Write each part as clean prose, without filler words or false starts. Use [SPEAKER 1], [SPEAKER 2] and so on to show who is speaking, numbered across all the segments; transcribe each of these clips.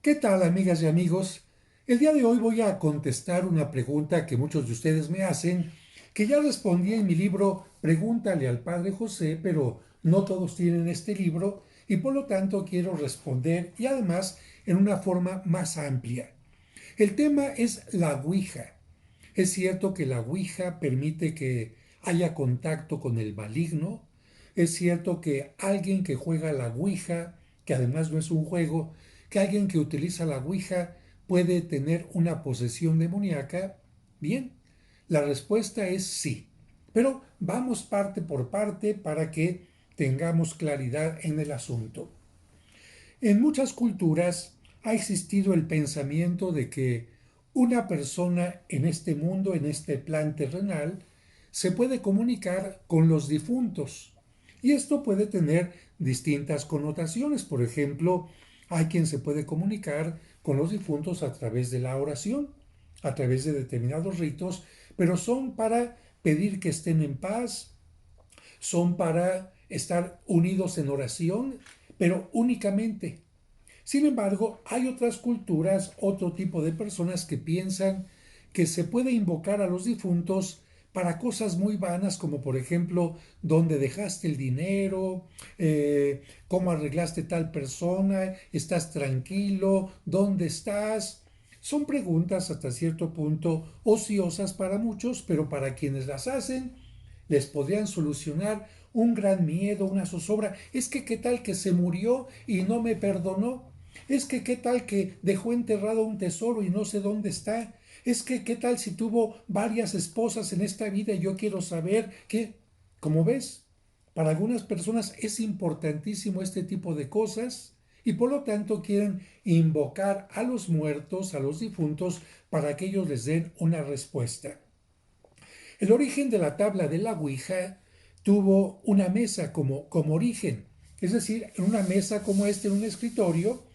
[SPEAKER 1] ¿Qué tal, amigas y amigos? El día de hoy voy a contestar una pregunta que muchos de ustedes me hacen, que ya respondí en mi libro Pregúntale al Padre José, pero no todos tienen este libro y por lo tanto quiero responder y además en una forma más amplia. El tema es la Ouija. Es cierto que la Ouija permite que haya contacto con el maligno. Es cierto que alguien que juega la Ouija, que además no es un juego, que alguien que utiliza la Ouija puede tener una posesión demoníaca. Bien, la respuesta es sí. Pero vamos parte por parte para que tengamos claridad en el asunto. En muchas culturas ha existido el pensamiento de que una persona en este mundo, en este plan terrenal, se puede comunicar con los difuntos. Y esto puede tener distintas connotaciones. Por ejemplo, hay quien se puede comunicar con los difuntos a través de la oración, a través de determinados ritos, pero son para pedir que estén en paz, son para estar unidos en oración, pero únicamente. Sin embargo, hay otras culturas, otro tipo de personas que piensan que se puede invocar a los difuntos para cosas muy vanas, como por ejemplo, dónde dejaste el dinero, cómo arreglaste tal persona, estás tranquilo, dónde estás. Son preguntas hasta cierto punto ociosas para muchos, pero para quienes las hacen les podrían solucionar un gran miedo, una zozobra. Es que qué tal que se murió y no me perdonó. Es que qué tal que dejó enterrado un tesoro y no sé dónde está. Es que qué tal si tuvo varias esposas en esta vida y yo quiero saber que, como ves, para algunas personas es importantísimo este tipo de cosas y por lo tanto quieren invocar a los muertos, a los difuntos, para que ellos les den una respuesta. El origen de la tabla de la Ouija tuvo una mesa como origen. Es decir, en una mesa como esta, en un escritorio,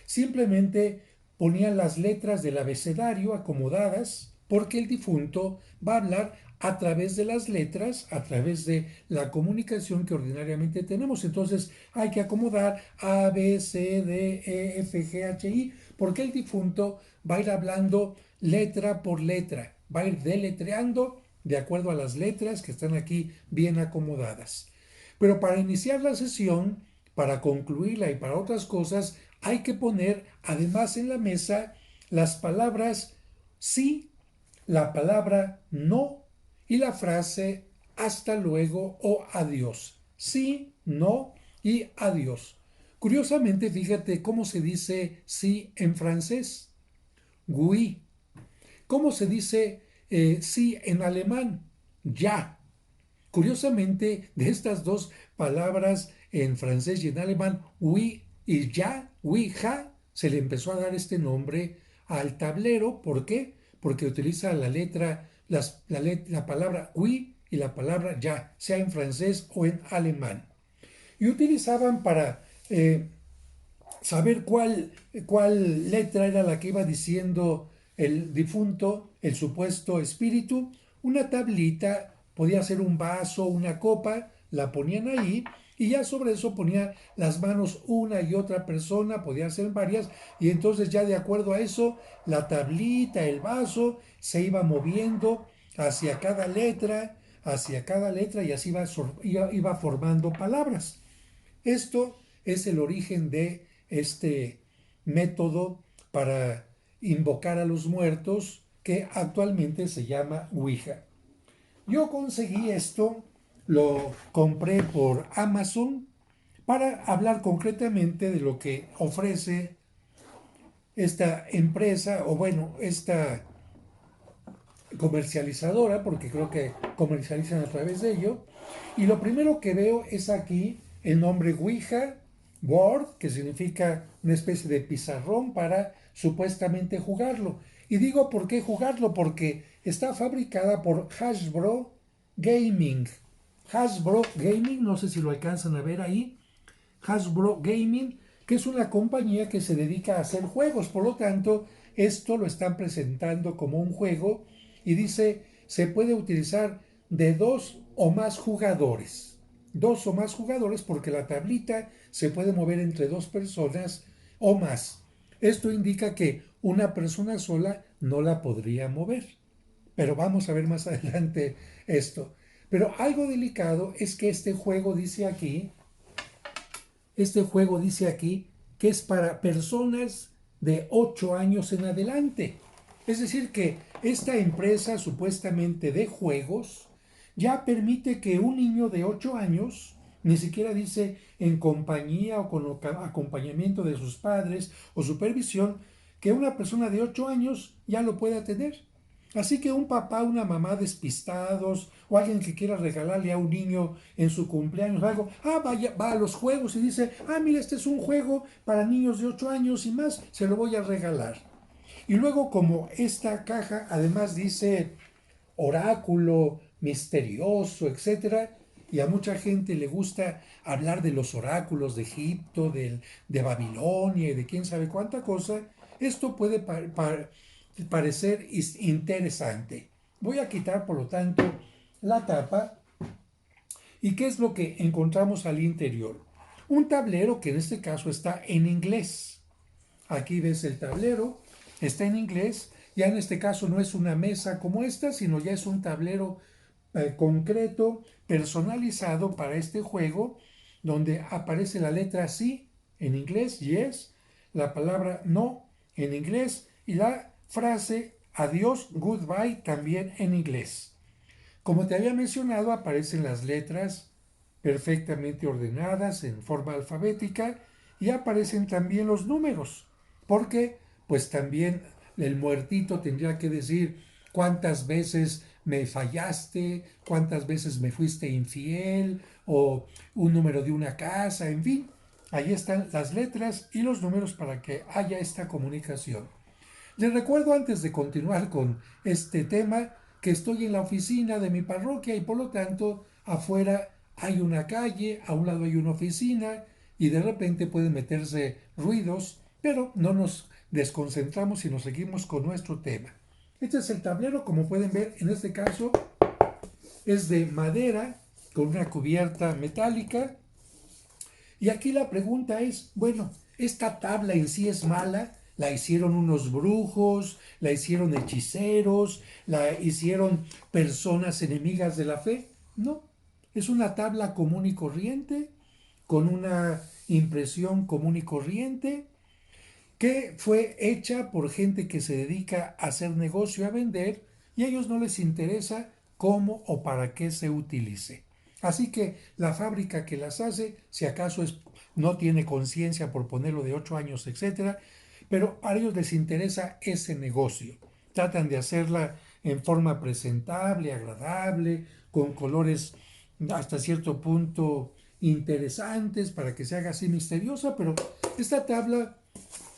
[SPEAKER 1] simplemente ponían las letras del abecedario acomodadas porque el difunto va a hablar a través de las letras, a través de la comunicación que ordinariamente tenemos. Entonces hay que acomodar A, B, C, D, E, F, G, H, I, porque el difunto va a ir hablando letra por letra, va a ir deletreando de acuerdo a las letras que están aquí bien acomodadas. Pero para iniciar la sesión, para concluirla y para otras cosas, hay que poner además en la mesa las palabras sí, la palabra no y la frase hasta luego o adiós. Sí, no y adiós. Curiosamente, fíjate cómo se dice sí en francés. Oui. ¿Cómo se dice sí en alemán? Ya. Curiosamente, de estas dos palabras en francés y en alemán, oui y ya, oui, ja, se le empezó a dar este nombre al tablero. ¿Por qué? Porque utiliza la letra, la palabra oui y la palabra ya, sea en francés o en alemán. Y utilizaban para saber cuál letra era la que iba diciendo el difunto, el supuesto espíritu, una tablita, podía ser un vaso, una copa, la ponían ahí y ya sobre eso ponía las manos una y otra persona, podía ser varias, y entonces ya de acuerdo a eso, la tablita, el vaso, se iba moviendo hacia cada letra y así iba formando palabras. Esto es el origen de este método para invocar a los muertos que actualmente se llama Ouija. Yo conseguí esto, lo compré por Amazon para hablar concretamente de lo que ofrece esta empresa o bueno, esta comercializadora, porque creo que comercializan a través de ello. Y lo primero que veo es aquí el nombre Ouija Board, que significa una especie de pizarrón para supuestamente jugarlo. Y digo, ¿por qué jugarlo? Porque está fabricada por Hasbro Gaming. Hasbro Gaming, no sé si lo alcanzan a ver ahí. Hasbro Gaming, que es una compañía que se dedica a hacer juegos. Por lo tanto, esto lo están presentando como un juego y dice, se puede utilizar de dos o más jugadores. Dos o más jugadores porque la tablita se puede mover entre dos personas o más. Esto indica que una persona sola no la podría mover. Pero vamos a ver más adelante esto. Pero algo delicado es que este juego dice aquí que es para personas de 8 años en adelante. Es decir, que esta empresa supuestamente de juegos ya permite que un niño de 8 años, ni siquiera dice en compañía o con acompañamiento de sus padres o supervisión, que una persona de 8 años ya lo pueda tener. Así que un papá, una mamá despistados o alguien que quiera regalarle a un niño en su cumpleaños algo, va a los juegos y dice, mira, este es un juego para niños de 8 años y más, se lo voy a regalar. Y luego como esta caja además dice oráculo, misterioso, etcétera, y a mucha gente le gusta hablar de los oráculos de Egipto, de Babilonia y de quién sabe cuánta cosa, esto puede parecer interesante. Voy a quitar, por lo tanto, la tapa. ¿Y qué es lo que encontramos al interior? Un tablero que en este caso está en inglés. Aquí ves el tablero, está en inglés. Ya en este caso no es una mesa como esta, sino ya es un tablero concreto, personalizado para este juego, donde aparece la letra sí en inglés, yes, la palabra no en inglés y la frase adiós, goodbye también en inglés. Como te había mencionado, aparecen las letras perfectamente ordenadas en forma alfabética y aparecen también los números, porque pues también el muertito tendría que decir cuántas veces me fallaste, cuántas veces me fuiste infiel o un número de una casa, en fin. Ahí están las letras y los números para que haya esta comunicación. Les recuerdo antes de continuar con este tema que estoy en la oficina de mi parroquia y por lo tanto afuera hay una calle, a un lado hay una oficina y de repente pueden meterse ruidos, pero no nos desconcentramos y nos seguimos con nuestro tema. Este es el tablero, como pueden ver, en este caso es de madera con una cubierta metálica. Y aquí la pregunta es, bueno, ¿esta tabla en sí es mala? ¿La hicieron unos brujos? ¿La hicieron hechiceros? ¿La hicieron personas enemigas de la fe? No, es una tabla común y corriente, con una impresión común y corriente, que fue hecha por gente que se dedica a hacer negocio, a vender, y a ellos no les interesa cómo o para qué se utilice. Así que la fábrica que las hace, si acaso no tiene conciencia por ponerlo de 8 años, etcétera, pero a ellos les interesa ese negocio. Tratan de hacerla en forma presentable, agradable, con colores hasta cierto punto interesantes para que se haga así misteriosa, pero esta tabla,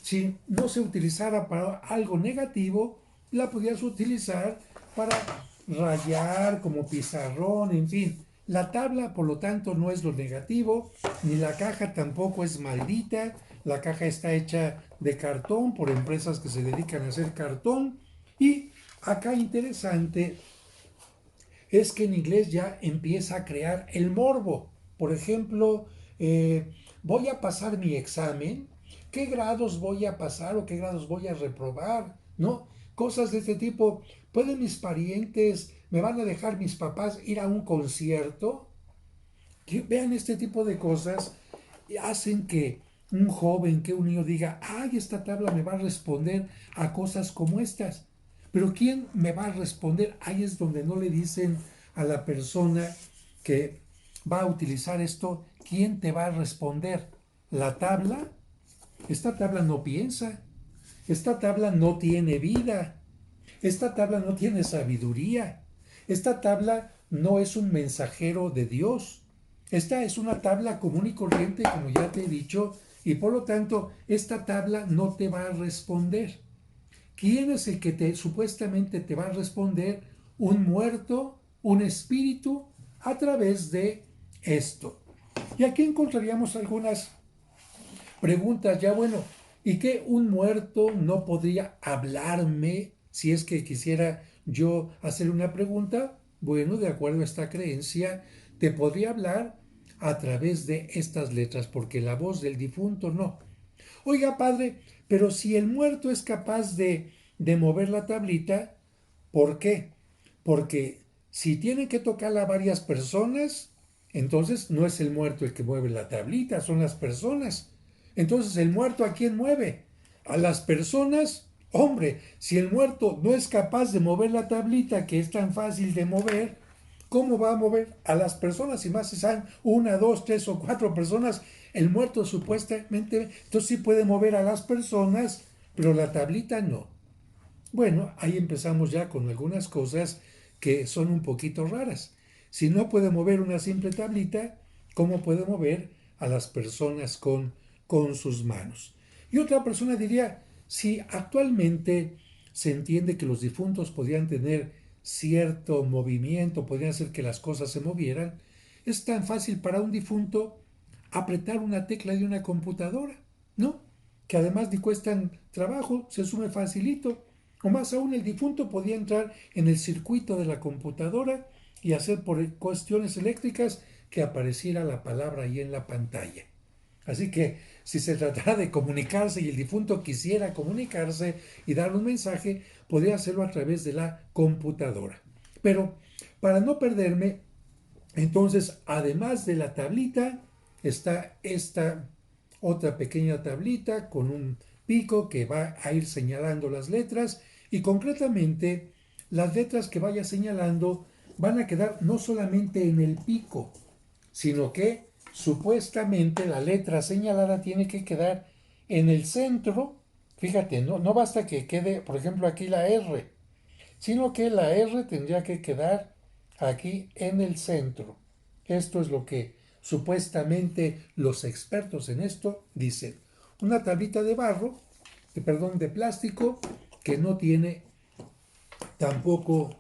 [SPEAKER 1] si no se utilizara para algo negativo, la podías utilizar para rayar como pizarrón, en fin. La tabla, por lo tanto, no es lo negativo, ni la caja tampoco es maldita. La caja está hecha de cartón por empresas que se dedican a hacer cartón. Y acá interesante es que en inglés ya empieza a crear el morbo. Por ejemplo, voy a pasar mi examen, ¿qué grados voy a pasar o qué grados voy a reprobar? ¿No? Cosas de este tipo. ¿Pueden mis parientes, me van a dejar mis papás ir a un concierto? Que vean este tipo de cosas hacen que un joven, que un niño diga, ay, esta tabla me va a responder a cosas como estas. Pero ¿quién me va a responder? Ahí es donde no le dicen a la persona que va a utilizar esto, ¿quién te va a responder? ¿La tabla? Esta tabla no piensa. Esta tabla no tiene vida. Esta tabla no tiene sabiduría. Esta tabla no es un mensajero de Dios. Esta es una tabla común y corriente, como ya te he dicho, y por lo tanto esta tabla no te va a responder. ¿Quién es el que supuestamente te va a responder? Un muerto, un espíritu, a través de esto. Y aquí encontraríamos algunas preguntas ya, bueno, ¿y qué un muerto no podría hablarme si es que quisiera yo hacer una pregunta? Bueno, de acuerdo a esta creencia, te podría hablar a través de estas letras, porque la voz del difunto no. Oiga, padre, pero si el muerto es capaz de mover la tablita, ¿por qué? Porque si tienen que tocarla varias personas, entonces no es el muerto el que mueve la tablita, son las personas. Entonces, ¿el muerto a quién mueve? A las personas. Hombre, si el muerto no es capaz de mover la tablita, que es tan fácil de mover, ¿cómo va a mover a las personas? Y más si son una, dos, tres o cuatro personas, el muerto supuestamente, entonces sí puede mover a las personas, pero la tablita no. Bueno, ahí empezamos ya con algunas cosas que son un poquito raras. Si no puede mover una simple tablita, ¿cómo puede mover a las personas con sus manos? Y otra persona diría, si actualmente se entiende que los difuntos podían tener cierto movimiento, podían hacer que las cosas se movieran, es tan fácil para un difunto apretar una tecla de una computadora, ¿no? Que además ni cuestan trabajo, se sume facilito. O más aún, el difunto podía entrar en el circuito de la computadora y hacer por cuestiones eléctricas que apareciera la palabra ahí en la pantalla. Así que si se tratara de comunicarse y el difunto quisiera comunicarse y dar un mensaje, podría hacerlo a través de la computadora. Pero para no perderme, entonces, además de la tablita, está esta otra pequeña tablita con un pico que va a ir señalando las letras y concretamente las letras que vaya señalando van a quedar no solamente en el pico, sino que supuestamente la letra señalada tiene que quedar en el centro. Fíjate, no basta que quede, por ejemplo, aquí la R, sino que la R tendría que quedar aquí en el centro. Esto es lo que supuestamente los expertos en esto dicen. Una tablita de barro, de plástico, que no tiene tampoco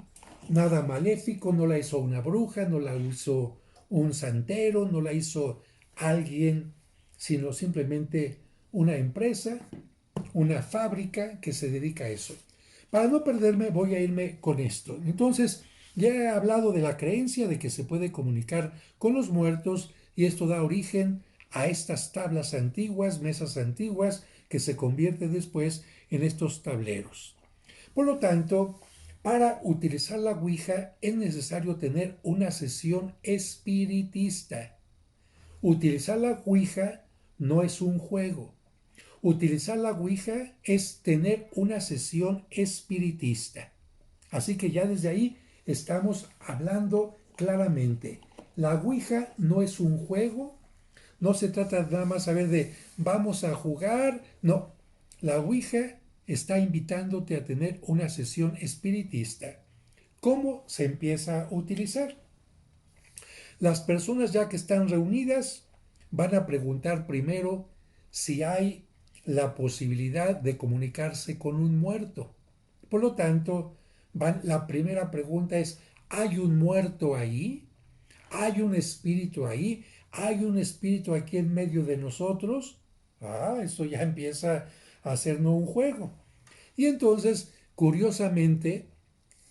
[SPEAKER 1] nada maléfico, no la hizo una bruja, no la hizo un santero, no la hizo alguien, sino simplemente una empresa, una fábrica que se dedica a eso. Para no perderme, voy a irme con esto. Entonces, ya he hablado de la creencia de que se puede comunicar con los muertos y esto da origen a estas tablas antiguas, mesas antiguas, que se convierten después en estos tableros. Por lo tanto, para utilizar la Ouija es necesario tener una sesión espiritista. Utilizar la Ouija no es un juego. Utilizar la Ouija es tener una sesión espiritista. Así que ya desde ahí estamos hablando claramente. La Ouija no es un juego, no se trata nada más saber de vamos a jugar, no. La Ouija está invitándote a tener una sesión espiritista. ¿Cómo se empieza a utilizar? Las personas ya que están reunidas van a preguntar primero si hay la posibilidad de comunicarse con un muerto. Por lo tanto, la primera pregunta es, ¿hay un muerto ahí? ¿Hay un espíritu ahí? ¿Hay un espíritu aquí en medio de nosotros? Eso ya empieza a ser no un juego. Y entonces, curiosamente,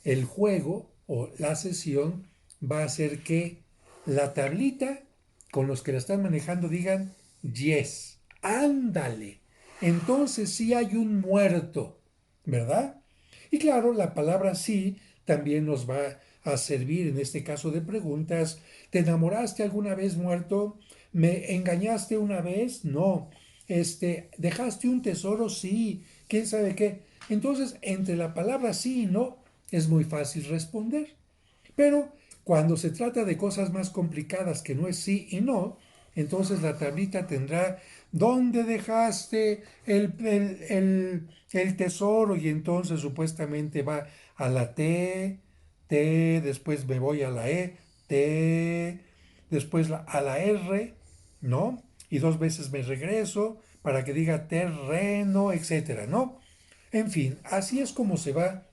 [SPEAKER 1] el juego o la sesión va a hacer que la tablita con los que la están manejando digan yes, ándale. Entonces sí hay un muerto, ¿verdad? Y claro, la palabra sí también nos va a servir en este caso de preguntas. ¿Te enamoraste alguna vez, muerto? ¿Me engañaste una vez? No. ¿Dejaste un tesoro? Sí. ¿Quién sabe qué? Entonces, entre la palabra sí y no, es muy fácil responder. Pero cuando se trata de cosas más complicadas que no es sí y no, entonces la tablita tendrá ¿dónde dejaste el tesoro? Y entonces supuestamente va a la T, después me voy a la T, después a la R, ¿no? Y dos veces me regreso para que diga terreno, etcétera, ¿no? En fin, así es como se va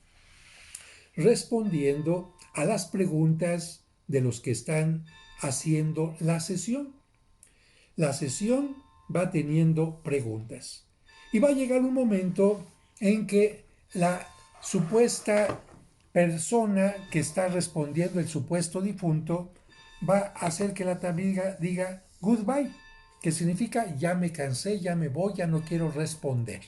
[SPEAKER 1] respondiendo a las preguntas de los que están haciendo la sesión. La sesión va teniendo preguntas. Y va a llegar un momento en que la supuesta persona que está respondiendo, el supuesto difunto, va a hacer que la tablilla diga goodbye. que significa ya me cansé, ya me voy, ya no quiero responder.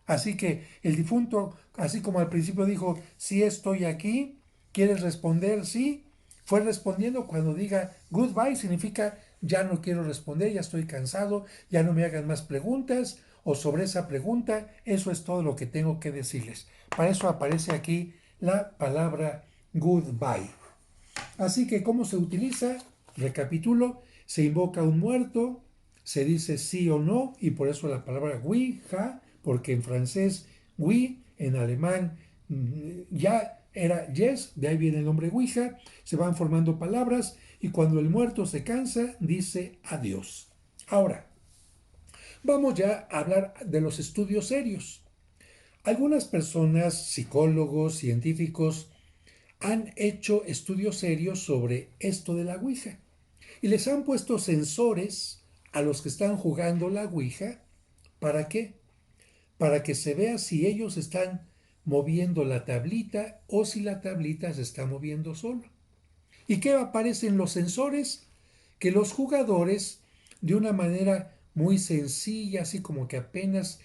[SPEAKER 1] Así que el difunto, así como al principio dijo, sí estoy aquí, ¿quieres responder? Sí. Fue respondiendo cuando diga goodbye, significa ya no quiero responder, ya estoy cansado, ya no me hagan más preguntas o sobre esa pregunta, eso es todo lo que tengo que decirles. Para eso aparece aquí la palabra goodbye. Así que, ¿cómo se utiliza? Recapitulo, se invoca a un muerto, se dice sí o no, y por eso la palabra oui, ja, porque en francés oui, en alemán ya era yes, de ahí viene el nombre Ouija, se van formando palabras, y cuando el muerto se cansa, dice adiós. Ahora, vamos ya a hablar de los estudios serios. Algunas personas, psicólogos, científicos, han hecho estudios serios sobre esto de la Ouija y les han puesto sensores a los que están jugando la Ouija. ¿Para qué? Para que se vea si ellos están moviendo la tablita o si la tablita se está moviendo solo. ¿Y qué aparecen los sensores? Que los jugadores, de una manera muy sencilla, así como que apenas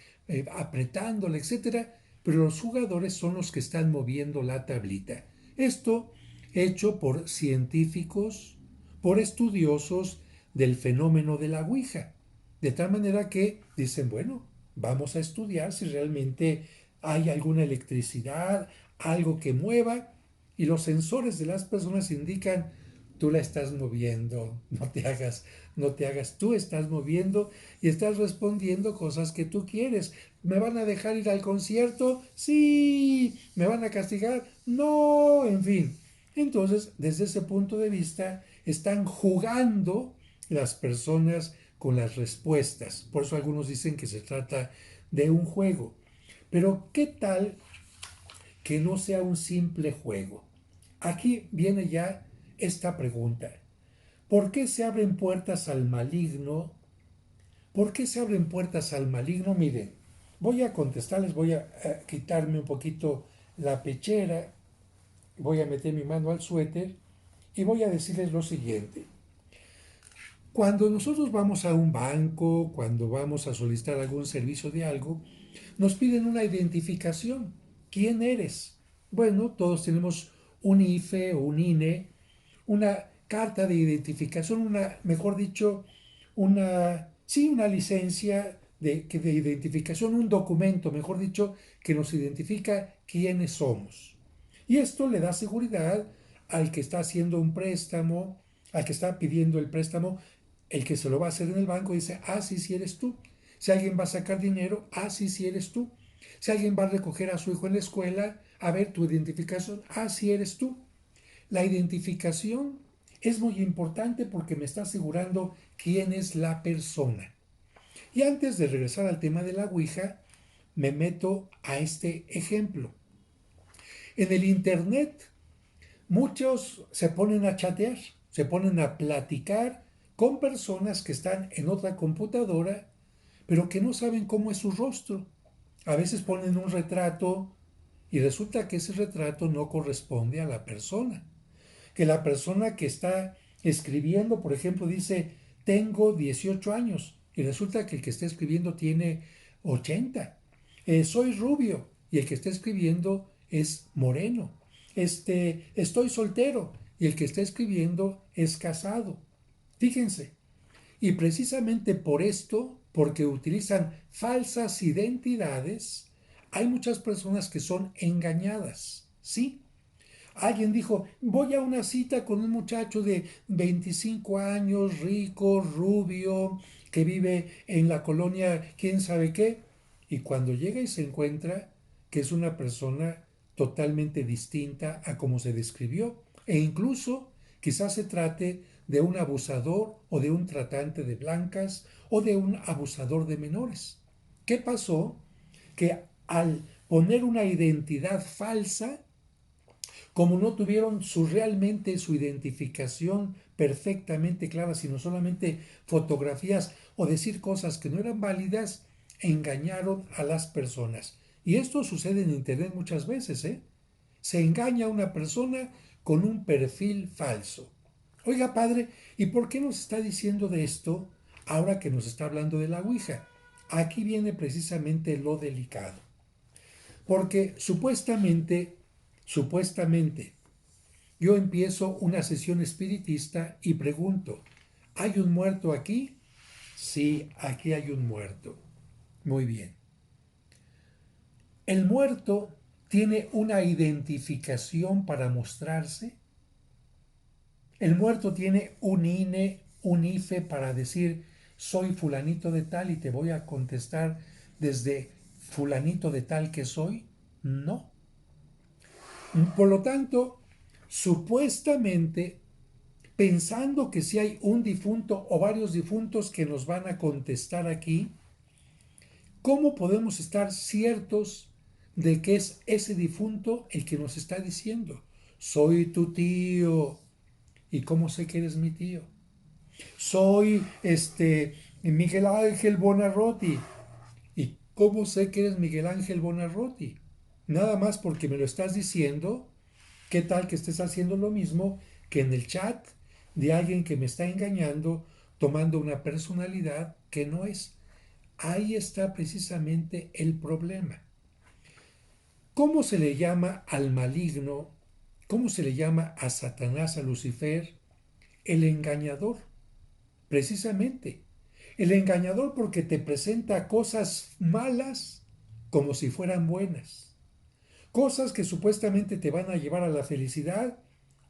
[SPEAKER 1] apretándole, etcétera, pero los jugadores son los que están moviendo la tablita. Esto hecho por científicos, por estudiosos del fenómeno de la Ouija. De tal manera que dicen, bueno, vamos a estudiar si realmente hay alguna electricidad, algo que mueva, y los sensores de las personas indican, tú la estás moviendo, no te hagas, tú estás moviendo y estás respondiendo cosas que tú quieres. ¿Me van a dejar ir al concierto? Sí. ¿Me van a castigar? No, en fin. Entonces, desde ese punto de vista, están jugando las personas con las respuestas. Por eso algunos dicen que se trata de un juego. Pero, ¿qué tal que no sea un simple juego? Aquí viene ya esta pregunta. ¿Por qué se abren puertas al maligno? ¿Por qué se abren puertas al maligno? Miren, voy a contestarles, voy a quitarme un poquito la pechera, voy a meter mi mano al suéter y voy a decirles lo siguiente. Cuando nosotros vamos a un banco, cuando vamos a solicitar algún servicio de algo, nos piden una identificación. ¿Quién eres? Bueno, todos tenemos un IFE o un INE, una carta de identificación, mejor dicho, sí, una licencia de identificación, un documento, mejor dicho, que nos identifica quiénes somos. Y esto le da seguridad al que está haciendo un préstamo, al que está pidiendo el préstamo, el que se lo va a hacer en el banco dice, ah, sí, sí eres tú. Si alguien va a sacar dinero, ah, sí, sí eres tú. Si alguien va a recoger a su hijo en la escuela, a ver tu identificación, ah, sí eres tú. La identificación es muy importante porque me está asegurando quién es la persona. Y antes de regresar al tema de la Ouija, me meto a este ejemplo. En el Internet, muchos se ponen a chatear, se ponen a platicar con personas que están en otra computadora, pero que no saben cómo es su rostro. A veces ponen un retrato y resulta que ese retrato no corresponde a la persona. Que la persona que está escribiendo, por ejemplo, dice, tengo 18 años y resulta que el que está escribiendo tiene 80. Soy rubio y el que está escribiendo es moreno. Estoy soltero y el que está escribiendo es casado. Fíjense. Y precisamente por esto, porque utilizan falsas identidades, hay muchas personas que son engañadas. ¿Sí? Alguien dijo, voy a una cita con un muchacho de 25 años, rico, rubio, que vive en la colonia quién sabe qué. Y cuando llega y se encuentra que es una persona totalmente distinta a como se describió. E incluso quizás se trate de un abusador o de un tratante de blancas o de un abusador de menores. ¿Qué pasó? Que al poner una identidad falsa, como no tuvieron realmente su identificación perfectamente clara, sino solamente fotografías o decir cosas que no eran válidas, engañaron a las personas. Y esto sucede en Internet muchas veces, ¿eh? Se engaña a una persona con un perfil falso. Oiga, padre, ¿y por qué nos está diciendo de esto? ahora que nos está hablando de la Ouija. Aquí viene precisamente lo delicado. Porque supuestamente, yo empiezo una sesión espiritista y pregunto, ¿hay un muerto aquí? Sí, aquí hay un muerto. Muy bien. ¿El muerto tiene una identificación para mostrarse? ¿El muerto tiene un INE, un IFE para decir, soy fulanito de tal y te voy a contestar desde fulanito de tal que soy? No. Por lo tanto, supuestamente, pensando que si hay un difunto o varios difuntos que nos van a contestar aquí, ¿cómo podemos estar ciertos de que es ese difunto el que nos está diciendo? Soy tu tío. ¿Y cómo sé que eres mi tío? Soy Miguel Ángel Buonarroti. ¿Y cómo sé que eres Miguel Ángel Buonarroti? Nada más porque me lo estás diciendo. ¿Qué tal que estés haciendo lo mismo que en el chat de alguien que me está engañando, tomando una personalidad que no es? Ahí está precisamente el problema. ¿Cómo se le llama al maligno? ¿Cómo se le llama a Satanás, a Lucifer? El engañador, precisamente. El engañador porque te presenta cosas malas como si fueran buenas. Cosas que supuestamente te van a llevar a la felicidad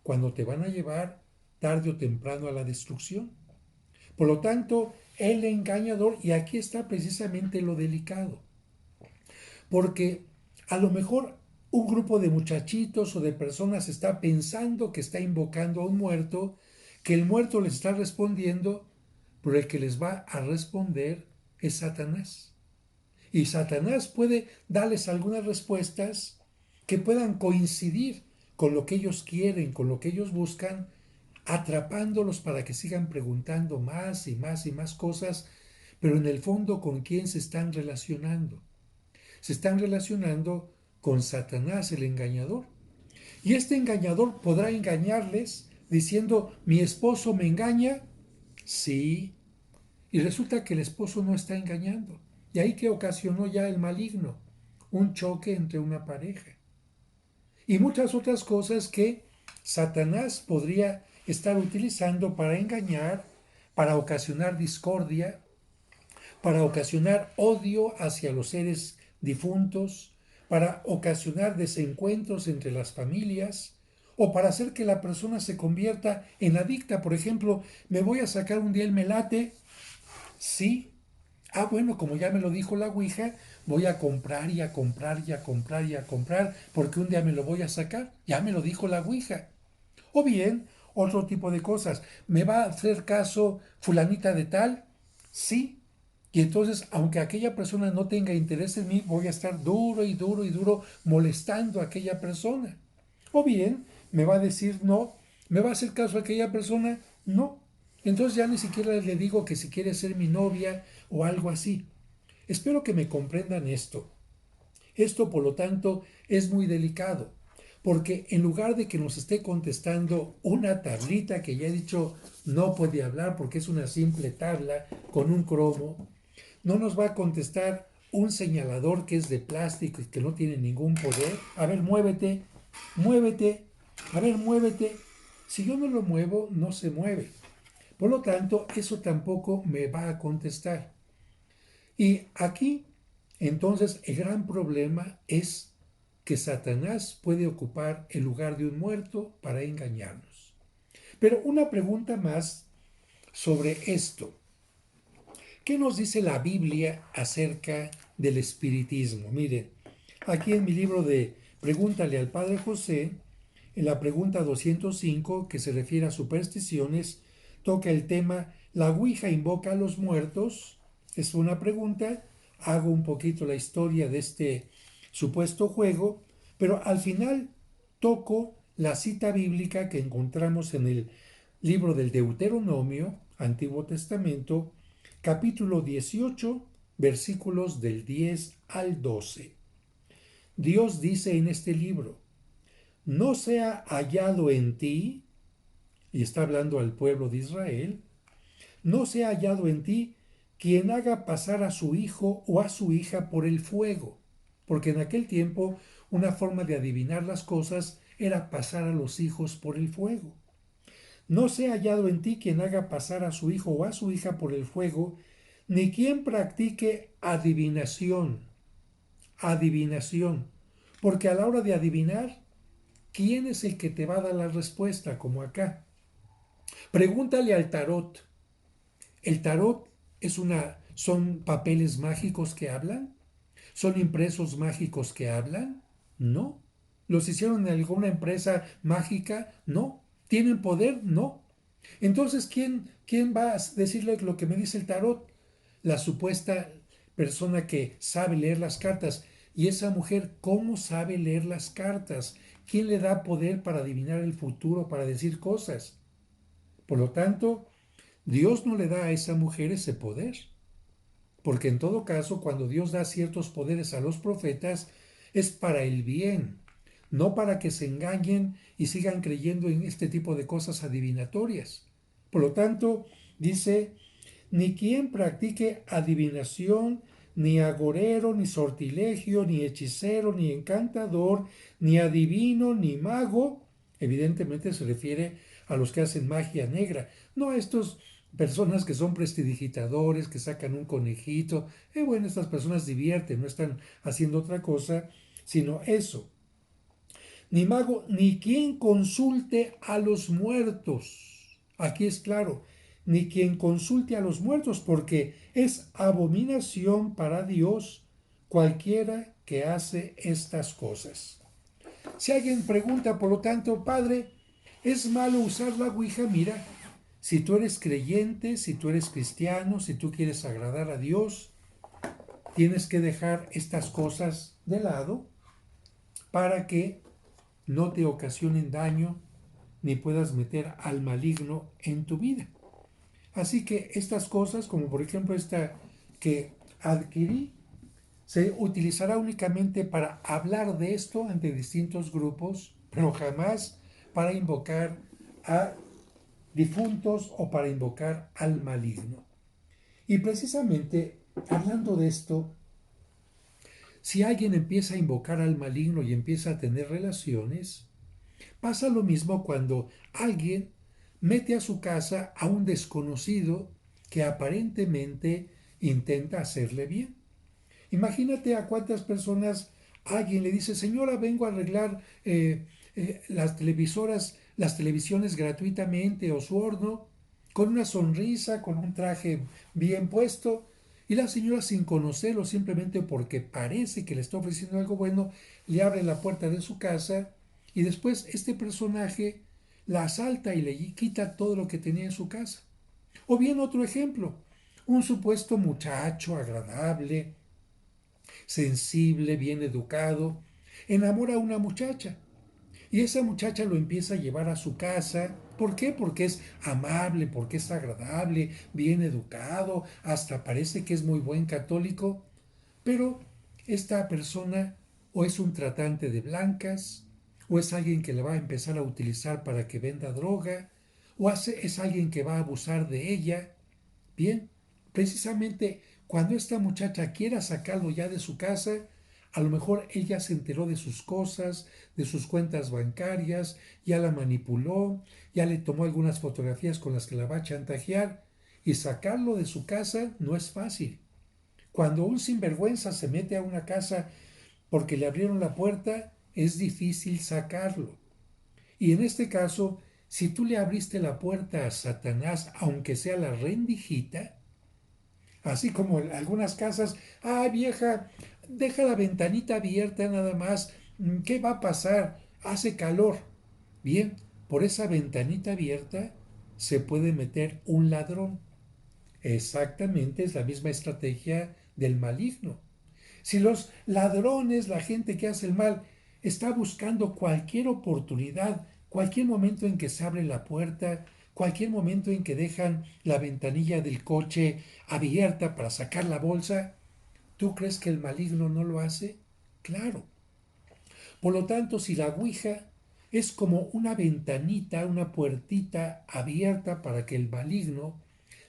[SPEAKER 1] cuando te van a llevar tarde o temprano a la destrucción. Por lo tanto, el engañador, y aquí está precisamente lo delicado, porque a lo mejor un grupo de muchachitos o de personas está pensando que está invocando a un muerto, que el muerto les está respondiendo, pero el que les va a responder es Satanás. Y Satanás puede darles algunas respuestas que puedan coincidir con lo que ellos quieren, con lo que ellos buscan, atrapándolos para que sigan preguntando más y más y más cosas, pero en el fondo con quién se están relacionando. Se están relacionando con Satanás, el engañador. Y este engañador podrá engañarles diciendo, mi esposo me engaña. Sí, y resulta que el esposo no está engañando. Y ahí que ocasionó ya el maligno, un choque entre una pareja. Y muchas otras cosas que Satanás podría estar utilizando para engañar, para ocasionar discordia, para ocasionar odio hacia los seres difuntos, para ocasionar desencuentros entre las familias, o para hacer que la persona se convierta en adicta. Por ejemplo, me voy a sacar un día el melate. Sí. Ah, bueno, como ya me lo dijo la Ouija, voy a comprar y a comprar y a comprar y a comprar, porque un día me lo voy a sacar. Ya me lo dijo la Ouija. O bien, otro tipo de cosas. ¿Me va a hacer caso fulanita de tal? Sí. Y entonces, aunque aquella persona no tenga interés en mí, voy a estar duro y duro y duro molestando a aquella persona. O bien, me va a decir no. ¿Me va a hacer caso a aquella persona? No. Entonces ya ni siquiera le digo que si quiere ser mi novia o algo así. Espero que me comprendan esto. Esto, por lo tanto, es muy delicado, porque en lugar de que nos esté contestando una tablita que ya he dicho no puede hablar porque es una simple tabla con un cromo, no nos va a contestar un señalador que es de plástico y que no tiene ningún poder. A ver, muévete, muévete, a ver, muévete. Si yo no lo muevo, no se mueve. Por lo tanto, eso tampoco me va a contestar. Y aquí, entonces, el gran problema es que Satanás puede ocupar el lugar de un muerto para engañarnos. Pero una pregunta más sobre esto. ¿Qué nos dice la Biblia acerca del espiritismo? Miren, aquí en mi libro de Pregúntale al Padre José, en la pregunta 205, que se refiere a supersticiones, toca el tema ¿la Ouija invoca a los muertos? Es una pregunta, hago un poquito la historia de este supuesto juego, pero al final toco la cita bíblica que encontramos en el libro del Deuteronomio, Antiguo Testamento, capítulo 18, versículos del 10 al 12. Dios dice en este libro, no sea hallado en ti, y está hablando al pueblo de Israel, no sea hallado en ti quien haga pasar a su hijo o a su hija por el fuego, porque en aquel tiempo una forma de adivinar las cosas era pasar a los hijos por el fuego. No sea hallado en ti quien haga pasar a su hijo o a su hija por el fuego, ni quien practique adivinación, adivinación, porque a la hora de adivinar, ¿quién es el que te va a dar la respuesta? Como acá. Pregúntale al tarot. ¿El tarot son papeles mágicos que hablan? ¿Son impresos mágicos que hablan? No. ¿Los hicieron en alguna empresa mágica? No. ¿Tienen poder? No. Entonces, ¿quién va a decirle lo que me dice el tarot? La supuesta persona que sabe leer las cartas. ¿Y esa mujer cómo sabe leer las cartas? ¿Quién le da poder para adivinar el futuro, para decir cosas? Por lo tanto, Dios no le da a esa mujer ese poder. Porque en todo caso, cuando Dios da ciertos poderes a los profetas, es para el bien, no para que se engañen y sigan creyendo en este tipo de cosas adivinatorias. Por lo tanto, dice, ni quien practique adivinación, ni agorero, ni sortilegio, ni hechicero, ni encantador, ni adivino, ni mago, evidentemente se refiere a los que hacen magia negra, no a estos personas que son prestidigitadores, que sacan un conejito. Bueno, estas personas divierten, no están haciendo otra cosa, sino eso. Ni mago, ni quien consulte a los muertos. Aquí es claro, ni quien consulte a los muertos, porque es abominación para Dios cualquiera que hace estas cosas. Si alguien pregunta, por lo tanto, Padre, ¿es malo usar la Ouija? Mira, si tú eres creyente, si tú eres cristiano, si tú quieres agradar a Dios, tienes que dejar estas cosas de lado para que no te ocasionen daño ni puedas meter al maligno en tu vida. Así que estas cosas, como por ejemplo esta que adquirí, se utilizará únicamente para hablar de esto ante distintos grupos, pero jamás para invocar a difuntos o para invocar al maligno. Y precisamente hablando de esto, si alguien empieza a invocar al maligno y empieza a tener relaciones, pasa lo mismo cuando alguien mete a su casa a un desconocido que aparentemente intenta hacerle bien. Imagínate a cuántas personas alguien le dice, señora, vengo a arreglar las televisoras, las televisiones gratuitamente o su horno, con una sonrisa, con un traje bien puesto, y la señora sin conocerlo, simplemente porque parece que le está ofreciendo algo bueno, le abre la puerta de su casa y después este personaje la asalta y le quita todo lo que tenía en su casa. O bien otro ejemplo, un supuesto muchacho agradable, sensible, bien educado, enamora a una muchacha. Y esa muchacha lo empieza a llevar a su casa. ¿Por qué? Porque es amable, porque es agradable, bien educado, hasta parece que es muy buen católico. Pero esta persona o es un tratante de blancas, o es alguien que le va a empezar a utilizar para que venda droga, o es alguien que va a abusar de ella. Bien, precisamente cuando esta muchacha quiera sacarlo ya de su casa, a lo mejor ella se enteró de sus cosas, de sus cuentas bancarias, ya la manipuló, ya le tomó algunas fotografías con las que la va a chantajear, y sacarlo de su casa no es fácil. Cuando un sinvergüenza se mete a una casa porque le abrieron la puerta, es difícil sacarlo. Y en este caso, si tú le abriste la puerta a Satanás, aunque sea la rendijita, así como en algunas casas, vieja, deja la ventanita abierta nada más, ¿qué va a pasar? Hace calor. Bien, por esa ventanita abierta se puede meter un ladrón. Exactamente es la misma estrategia del maligno. Si los ladrones, la gente que hace el mal, está buscando cualquier oportunidad, cualquier momento en que se abre la puerta, cualquier momento en que dejan la ventanilla del coche abierta para sacar la bolsa, ¿tú crees que el maligno no lo hace? Claro. Por lo tanto, si la Ouija es como una ventanita, una puertita abierta para que el maligno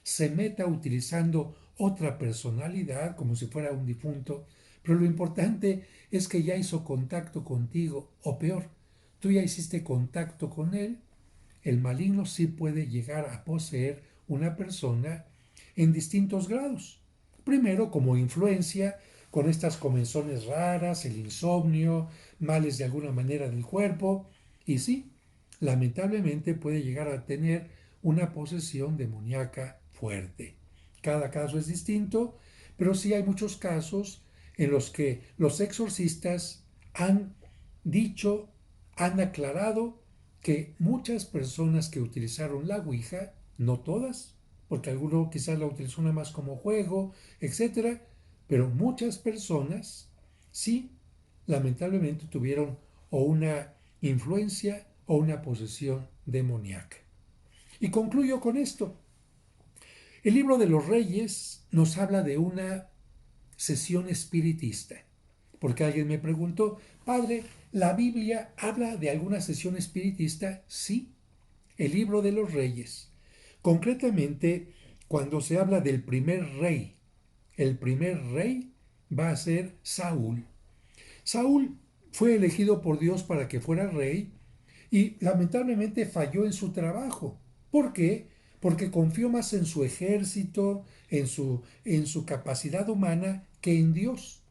[SPEAKER 1] se meta utilizando otra personalidad como si fuera un difunto, pero lo importante es que ya hizo contacto contigo, o peor, tú ya hiciste contacto con él. El maligno sí puede llegar a poseer una persona en distintos grados. Primero, como influencia, con estas comenzones raras, el insomnio, males de alguna manera del cuerpo, y sí, lamentablemente puede llegar a tener una posesión demoníaca fuerte. Cada caso es distinto, pero sí hay muchos casos en los que los exorcistas han dicho, han aclarado que muchas personas que utilizaron la Ouija, no todas, porque alguno quizás la utilizó nada más como juego, etcétera, pero muchas personas sí, lamentablemente tuvieron o una influencia o una posesión demoníaca. Y concluyo con esto. El libro de los Reyes nos habla de una sesión espiritista. Porque alguien me preguntó, padre, ¿la Biblia habla de alguna sesión espiritista? Sí, el libro de los Reyes. Concretamente, cuando se habla del primer rey, el primer rey va a ser Saúl. Saúl fue elegido por Dios para que fuera rey y lamentablemente falló en su trabajo. ¿Por qué? Porque confió más en su ejército, en su capacidad humana, que en Dios.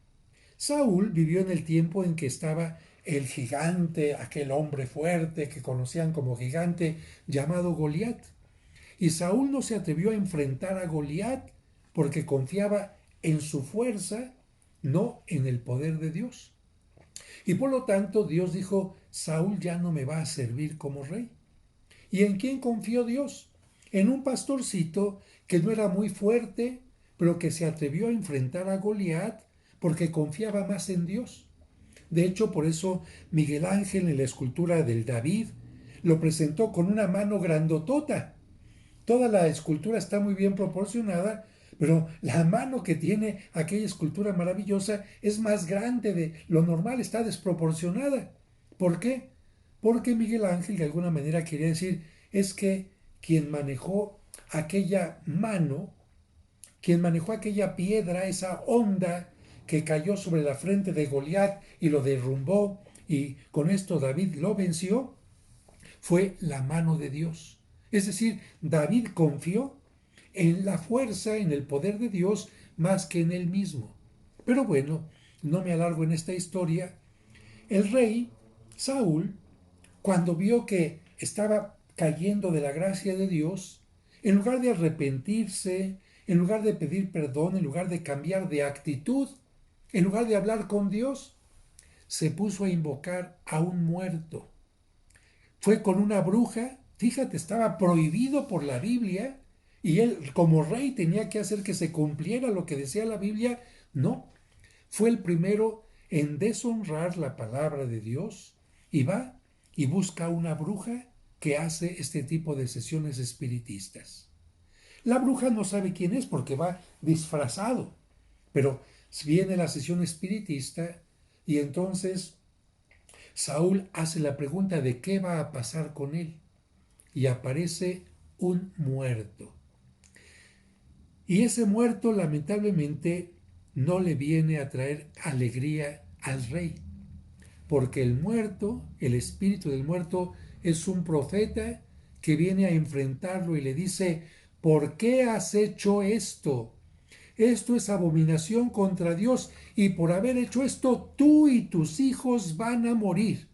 [SPEAKER 1] Saúl vivió en el tiempo en que estaba el gigante, aquel hombre fuerte que conocían como gigante, llamado Goliat. Y Saúl no se atrevió a enfrentar a Goliat porque confiaba en su fuerza, no en el poder de Dios. Y por lo tanto Dios dijo, Saúl ya no me va a servir como rey. ¿Y en quién confió Dios? En un pastorcito que no era muy fuerte, pero que se atrevió a enfrentar a Goliat porque confiaba más en Dios. De hecho, por eso Miguel Ángel en la escultura del David lo presentó con una mano grandotota. Toda la escultura está muy bien proporcionada, pero la mano que tiene aquella escultura maravillosa es más grande de lo normal, está desproporcionada. ¿Por qué? Porque Miguel Ángel de alguna manera quería decir es que quien manejó aquella mano, quien manejó aquella piedra, esa onda que cayó sobre la frente de Goliat y lo derrumbó y con esto David lo venció, fue la mano de Dios. Es decir, David confió en la fuerza, en el poder de Dios, más que en él mismo. Pero bueno, no me alargo en esta historia. El rey, Saúl, cuando vio que estaba cayendo de la gracia de Dios, en lugar de arrepentirse, en lugar de pedir perdón, en lugar de cambiar de actitud, en lugar de hablar con Dios, se puso a invocar a un muerto. Fue con una bruja, fíjate, estaba prohibido por la Biblia, y él como rey tenía que hacer que se cumpliera lo que decía la Biblia. No, fue el primero en deshonrar la palabra de Dios y va y busca una bruja que hace este tipo de sesiones espiritistas. La bruja no sabe quién es porque va disfrazado, pero viene la sesión espiritista y entonces Saúl hace la pregunta de qué va a pasar con él y aparece un muerto. Y ese muerto lamentablemente no le viene a traer alegría al rey, porque el muerto, el espíritu del muerto, es un profeta que viene a enfrentarlo y le dice, ¿por qué has hecho esto? Esto es abominación contra Dios y por haber hecho esto tú y tus hijos van a morir.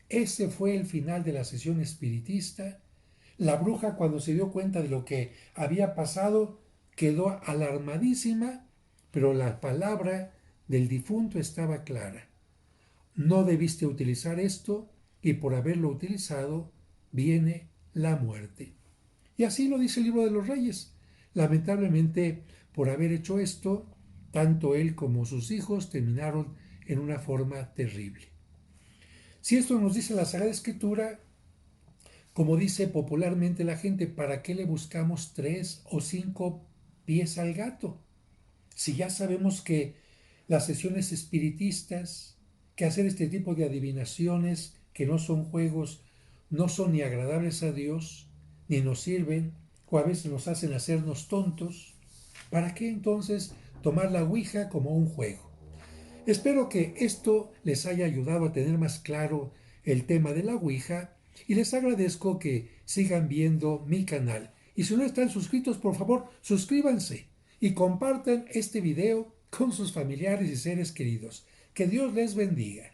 [SPEAKER 1] Ese fue el final de la sesión espiritista. La bruja, cuando se dio cuenta de lo que había pasado, quedó alarmadísima, pero la palabra del difunto estaba clara. No debiste utilizar esto y por haberlo utilizado viene la muerte. Y así lo dice el libro de los Reyes. Lamentablemente, por haber hecho esto, tanto él como sus hijos terminaron en una forma terrible. Si esto nos dice la Sagrada Escritura, como dice popularmente la gente, ¿para qué le buscamos 3 o 5 pies al gato? Si ya sabemos que las sesiones espiritistas, que hacer este tipo de adivinaciones, que no son juegos, no son ni agradables a Dios, ni nos sirven, o a veces nos hacen hacernos tontos. ¿Para qué entonces tomar la Ouija como un juego? Espero que esto les haya ayudado a tener más claro el tema de la Ouija y les agradezco que sigan viendo mi canal. Y si no están suscritos, por favor, suscríbanse y compartan este video con sus familiares y seres queridos. Que Dios les bendiga.